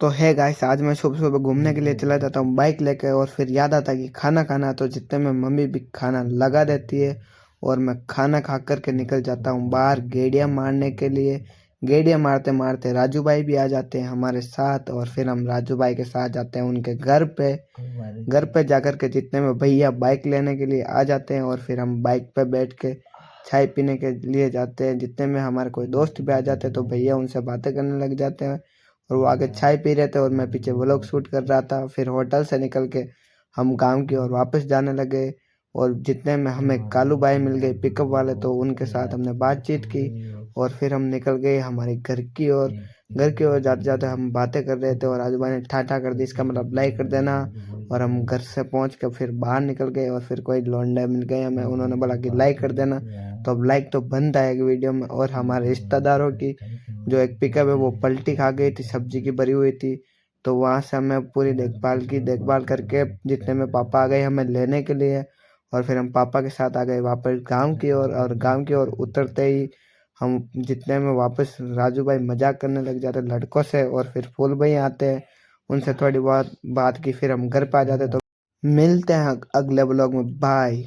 तो है गाइस, आज मैं सुबह सुबह घूमने के लिए चला जाता हूँ बाइक लेके। और फिर याद आता है कि खाना खाना, तो जितने में मम्मी भी खाना लगा देती है और मैं खाना खा कर के निकल जाता हूँ बाहर गेड़िया मारने के लिए। गेड़िया मारते मारते राजू भाई भी आ जाते हैं हमारे साथ, और फिर हम राजू भाई के साथ जाते हैं उनके घर पे। घर पे जाकर के जितने में भैया बाइक लेने के लिए आ जाते हैं, और फिर हम बाइक पे बैठ के चाय पीने के लिए जाते हैं। जितने में हमारे कोई दोस्त भी आ जाते हैं तो भैया उनसे बातें करने लग जाते हैं, और वो आगे चाय पी रहे थे और मैं पीछे व्लॉग शूट कर रहा था। फिर होटल से निकल के हम गांव की ओर वापस जाने लगे, और जितने में हमें कालू भाई मिल गए पिकअप वाले, तो उनके साथ हमने बातचीत की और फिर हम निकल गए हमारे घर की ओर। घर की ओर जाते जाते हम बातें कर रहे थे और आजू बाजू ने ठाठा कर दी, इसका मतलब लाइक कर देना। और हम घर से पहुंच के फिर बाहर निकल गए, और फिर कोई लौंडे मिल गए हमें, उन्होंने बोला कि लाइक कर देना। तो अब लाइक तो बनता है वीडियो में। और हमारे रिश्तेदारों की जो एक पिकअप है वो पलटी खा गई थी, सब्जी की भरी हुई थी। तो वहां से हमें पूरी देखभाल करके जितने में पापा आ गए हमें लेने के लिए, और फिर हम पापा के साथ आ गए वापस गांव की ओर। और गांव की ओर उतरते ही हम जितने में वापस राजू भाई मजाक करने लग जाते लड़कों से, और फिर फूल भाई आते हैं, उनसे थोड़ी बहुत बात की, फिर हम घर पे आ जाते। तो मिलते हैं अगले ब्लॉग में, बाय।